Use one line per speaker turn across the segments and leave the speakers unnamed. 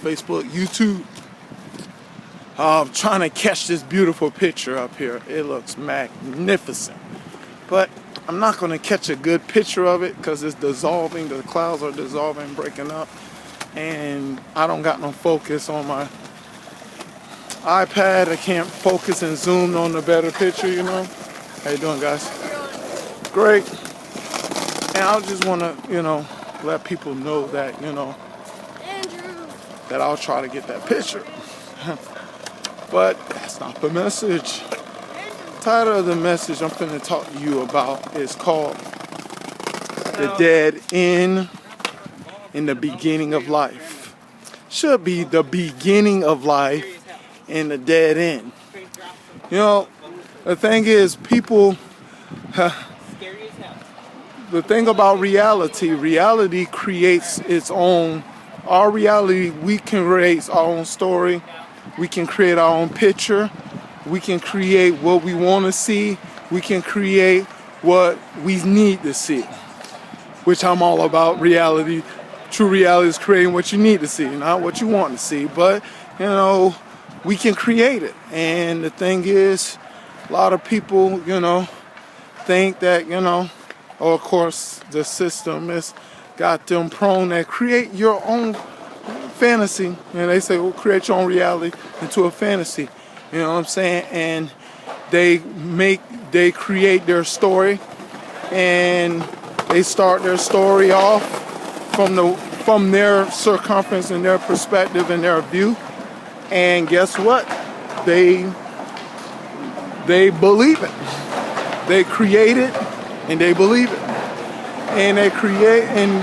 Facebook, YouTube. Trying to catch this beautiful picture up here. It looks magnificent. But I'm not going to catch a good picture of it because it's dissolving. The clouds are dissolving, breaking up. And I don't got no focus on my iPad. I can't focus and zoom on the better picture, you know. How you doing, guys? Great. And I just want to, you know, let people know that, you know,
Andrew,
that I'll try to get that picture. But that's not the message. The title of the message I'm finna talk to you about is called The Dead End in the Beginning of Life. Should be the beginning of life and the dead end. You know, the thing is, people, the thing about reality creates its own, our reality, we can create our own story. We can create our own picture. We can create what we want to see. We can create what we need to see, which I'm all about. Reality, true reality is creating what you need to see, not what you want to see. But, you know, we can create it. And the thing is, a lot of people, you know, think that, you know, or of course, the system has got them prone that create your own fantasy, and they say, well, create your own reality into a fantasy, you know what I'm saying? And they create their story, and they start their story off from their circumference and their perspective and their view, and guess what? They believe it. They create it, and they believe it, and they create, and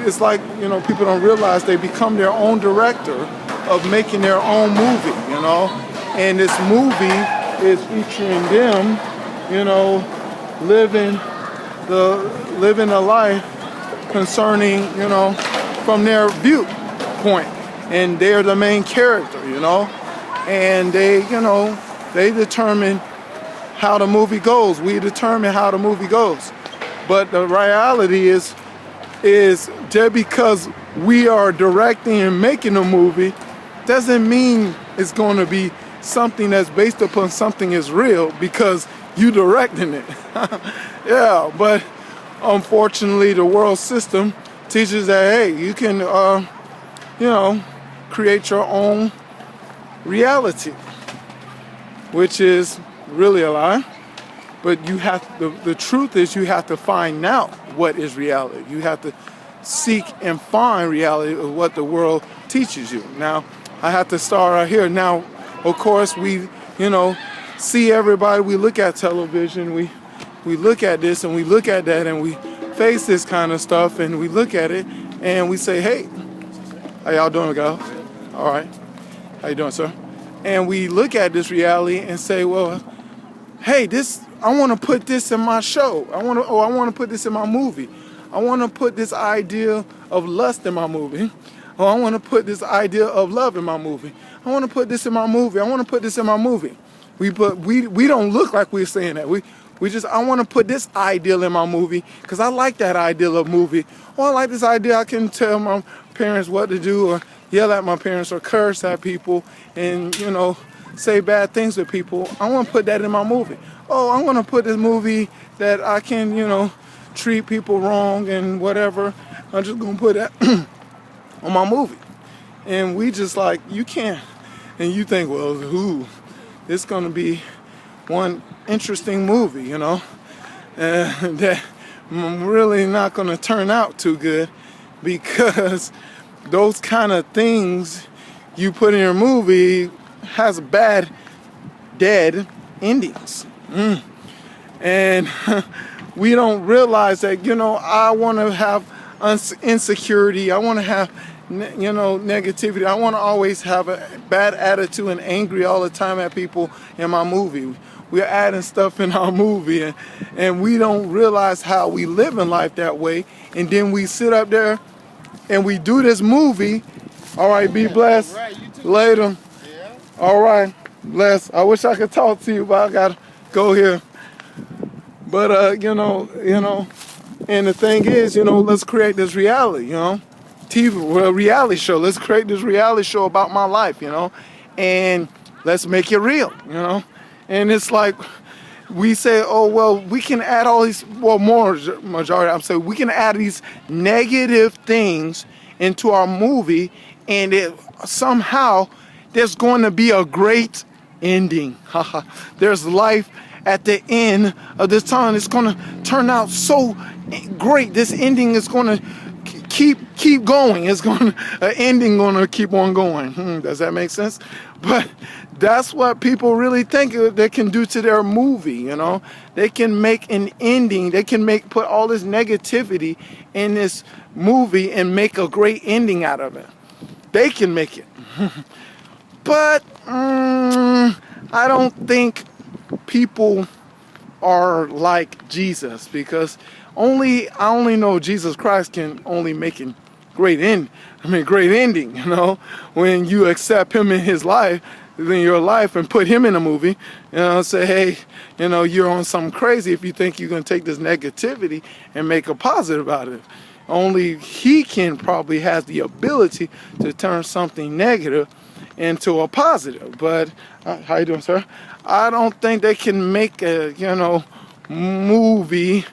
it's like, you know, people don't realize they become their own director of making their own movie, you know, and this movie is featuring them, you know, living a life concerning, you know, from their viewpoint, and they're the main character, you know, and they, you know, they determine how the movie goes. We determine how the movie goes, but the reality is just because we are directing and making a movie doesn't mean it's going to be something that's based upon something is real because you directing it. Yeah, but unfortunately the world system teaches that, hey, you can you know, create your own reality, which is really a lie. But you have the truth is you have to find out what is reality. You have to seek and find reality of what the world teaches you. Now, I have to start right here. Now, of course, we, you know, see everybody. We look at television. We look at this and we look at that, and we face this kind of stuff, and we look at it and we say, hey, how y'all doing, guys? All right. How you doing, sir? And we look at this reality and say, well, hey, I want to put this in my show. I want to put this in my movie. I want to put this idea of lust in my movie. Or I want to put this idea of love in my movie. I want to put this in my movie. I want to put this in my movie. We don't look like we're saying that. I want to put this ideal in my movie because I like that ideal of movie. Or I like this idea. I can tell my parents what to do, or yell at my parents, or curse at people, and, you know, say bad things to people. I want to put that in my movie. Oh, I'm going to put this movie that I can, you know, treat people wrong and whatever. I'm just going to put that on my movie. And we just like, you can't. And you think, well, it's going to be one interesting movie, you know, that really not going to turn out too good, because those kind of things you put in your movie has bad, dead endings. And we don't realize that, you know, I want to have insecurity. I want to have, you know, negativity. I want to always have a bad attitude and angry all the time at people in my movie. We're adding stuff in our movie, and we don't realize how we live in life that way. And then we sit up there and we do this movie. All right, be blessed. Later. All right, bless. I wish I could talk to you, but I gotta go here. But you know, and the thing is, you know, let's create this reality, you know. reality show. Let's create this reality show about my life, and let's make it real. And it's like we say, oh, well, we can add all these, well, more majority, I'm saying we can add these negative things into our movie, and somehow there's going to be a great ending. There's life at the end of this tunnel. It's going to turn out so great. This ending is going to keep going. It's going an ending going to keep on going. Does that make sense? But that's what people really think they can do to their movie. They can make an ending. They can put all this negativity in this movie and make a great ending out of it. They can make it. But I don't think people are like Jesus, because I only know Jesus Christ can only make a great ending, when you accept him in your life and put him in a movie, say, hey, you're on something crazy if you think you're going to take this negativity and make a positive out of it. Only he probably has the ability to turn something negative into a positive. But how you doing, sir? I don't think they can make a movie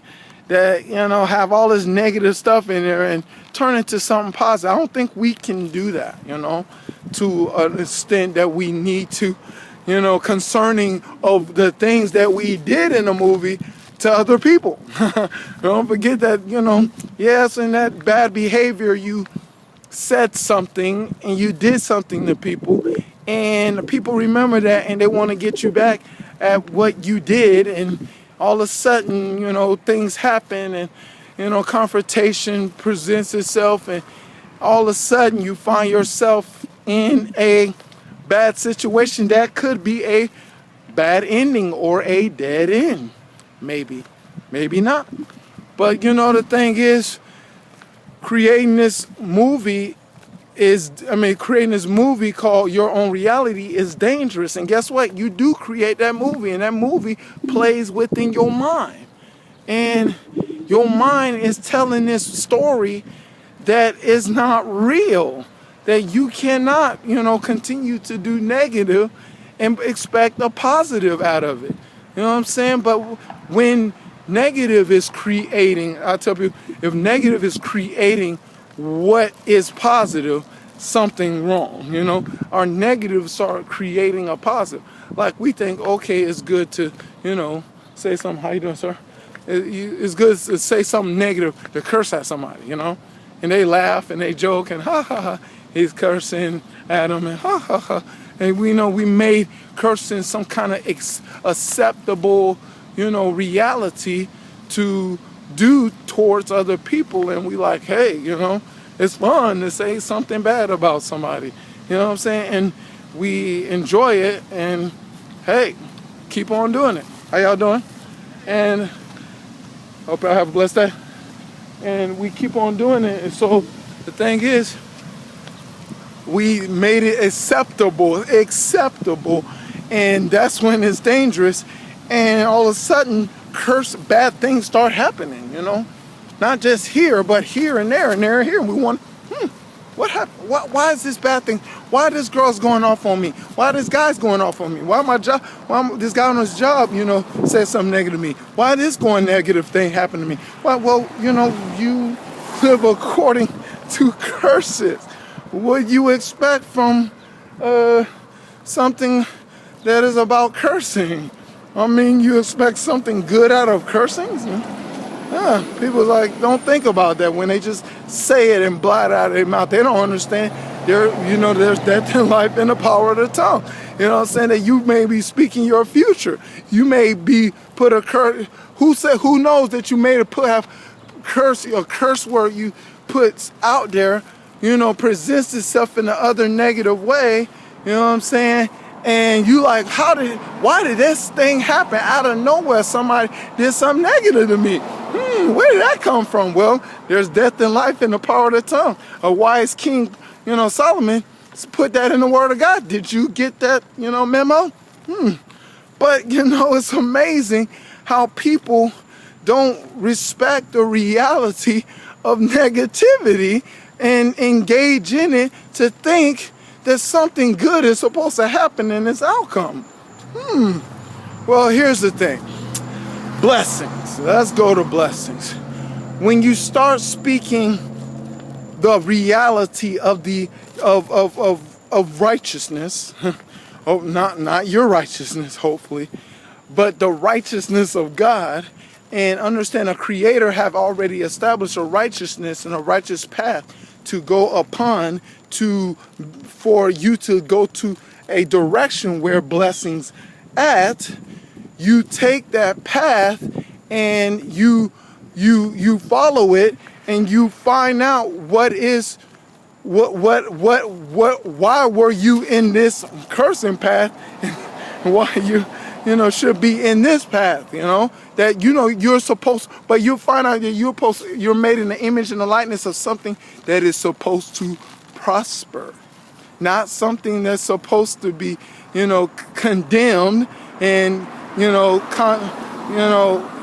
that have all this negative stuff in there and turn it to something positive. I don't think we can do that, to an extent that we need to, concerning of the things that we did in the movie to other people. Don't forget that, yes, in that bad behavior, you said something and you did something to people, and people remember that and they want to get you back at what you did, and all of a sudden, things happen, and confrontation presents itself, and all of a sudden you find yourself in a bad situation that could be a bad ending or a dead end. Maybe not. But the thing is, creating this movie called Your Own Reality is dangerous. And guess what? You do create that movie, and that movie plays within your mind. And your mind is telling this story that is not real, that you cannot, continue to do negative and expect a positive out of it. You know what I'm saying? But when negative is creating, I tell people, if negative is creating what is positive, something wrong. Our negatives start creating a positive. Like we think, okay, it's good to, say something. How you doing, sir? It's good to say something negative, to curse at somebody, and they laugh and they joke and ha ha ha, he's cursing at them and ha ha ha. And we know we made cursing some kind of acceptable, reality to do towards other people. And we like, hey, it's fun to say something bad about somebody. You know what I'm saying? And we enjoy it. And hey, keep on doing it. How y'all doing? And hope y'all have a blessed day. And we keep on doing it. And so the thing is, we made it acceptable, and that's when it's dangerous. And all of a sudden, bad things start happening, not just here, but here and there and there and here. We want, what happened? Why is this bad thing? Why this girl's going off on me? Why this guy's going off on me? Why this guy on his job, said something negative to me? Why this negative thing happened to me? Well, you live according to curses. What you expect from something that is about cursing? You expect something good out of cursing? People don't think about that when they just say it and blot out their mouth. They don't understand. There's death in life and the power of the tongue. You know what I'm saying? That you may be speaking your future. You may be put a curse. Who knows that you may have a curse word you put out there, presents itself in the other negative way, you know what I'm saying? And you like, why did this thing happen out of nowhere? Somebody did something negative to me. Where did that come from? Well, there's death and life in the power of the tongue. A wise king, Solomon, put that in the word of God. Did you get that, memo? But, it's amazing how people don't respect the reality of negativity and engage in it to think that something good is supposed to happen in its outcome. Well, here's the thing. Blessings. Let's go to blessings. When you start speaking the reality of righteousness, oh, not your righteousness, hopefully, but the righteousness of God, and understand a creator have already established a righteousness and a righteous path to go upon for you to go to a direction where blessings at. You take that path and you follow it, and you find out why were you in this cursing path, and why you should be in this path, that you're supposed, but you find out that you're made in the image and the likeness of something that is supposed to prosper, not something that's supposed to be condemned and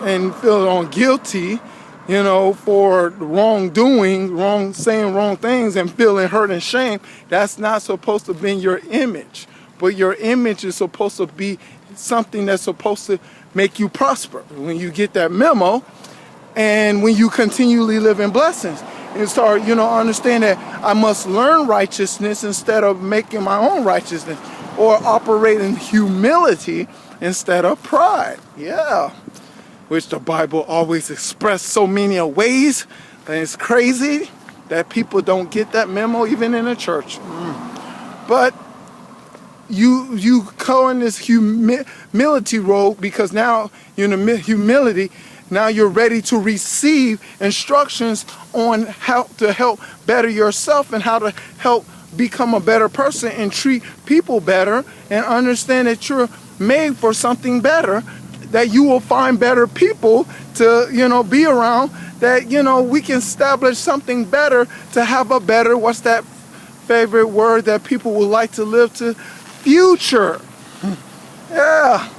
and feel on guilty for wrongdoing, saying wrong things and feeling hurt and shame. That's not supposed to be your image, but your image is supposed to be something that's supposed to make you prosper. When you get that memo, and when you continually live in blessings and start, understand that I must learn righteousness instead of making my own righteousness, or operate in humility instead of pride. Yeah. Which the Bible always expressed so many ways. And it's crazy that people don't get that memo, even in the church. But you go in this humility road, because now you're in humility. Now you're ready to receive instructions on how to help better yourself and how to help become a better person and treat people better, and understand that you're made for something better, that you will find better people to be around, that we can establish something better, to have a better, what's that favorite word that people would like to live to, future. Yeah,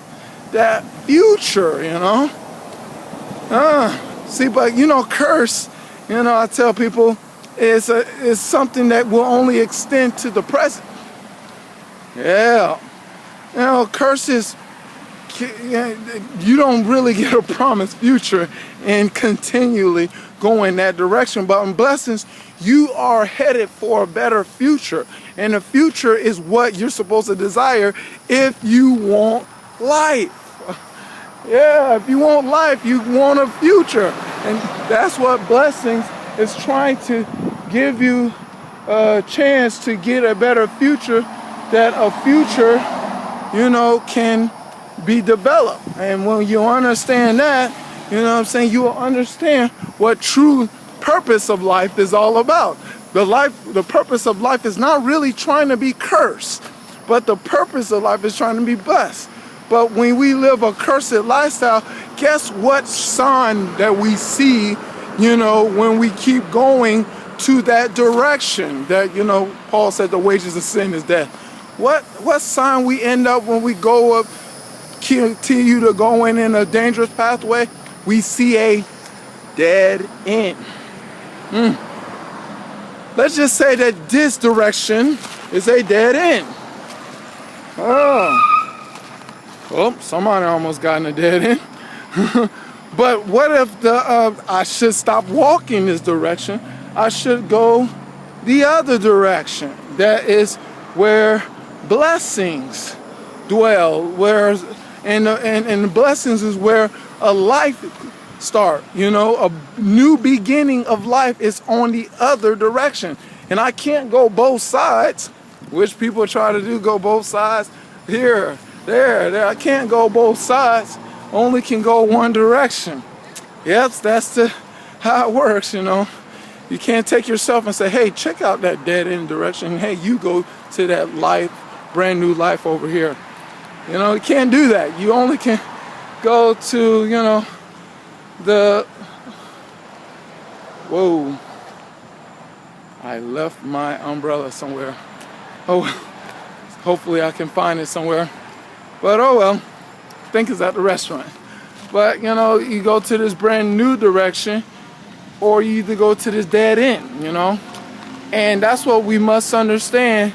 that future. See, but curse, I tell people, is something that will only extend to the present. Yeah. Curses, you don't really get a promised future and continually go in that direction. But in blessings, you are headed for a better future. And the future is what you're supposed to desire if you want life. Yeah, if you want life, you want a future. And that's what blessings is trying to give you a chance to get a better future, that a future, can be developed. And when you understand that, you will understand what true purpose of life is all about. The purpose of life is not really trying to be cursed, but the purpose of life is trying to be blessed. But when we live a cursed lifestyle, guess what sign that we see, when we keep going to that direction, that, Paul said the wages of sin is death. What sign we end up when we go up, continue to go in a dangerous pathway? We see a dead end. Let's just say that this direction is a dead end. Oh, somebody almost got in a dead end. But what if I should stop walking this direction? I should go the other direction. That is where blessings dwell. And blessings is where a life start. A new beginning of life is on the other direction. And I can't go both sides, which people try to do, go both sides. Here, there. I can't go both sides. Only can go one direction. Yes, that's how it works, You can't take yourself and say, hey, check out that dead end direction. Hey, you go to that life, brand new life over here. You can't do that. You only can go to, whoa. I left my umbrella somewhere. Oh, hopefully I can find it somewhere. But oh well, I think it's at the restaurant. But you go to this brand new direction, or you either go to this dead end, And that's what we must understand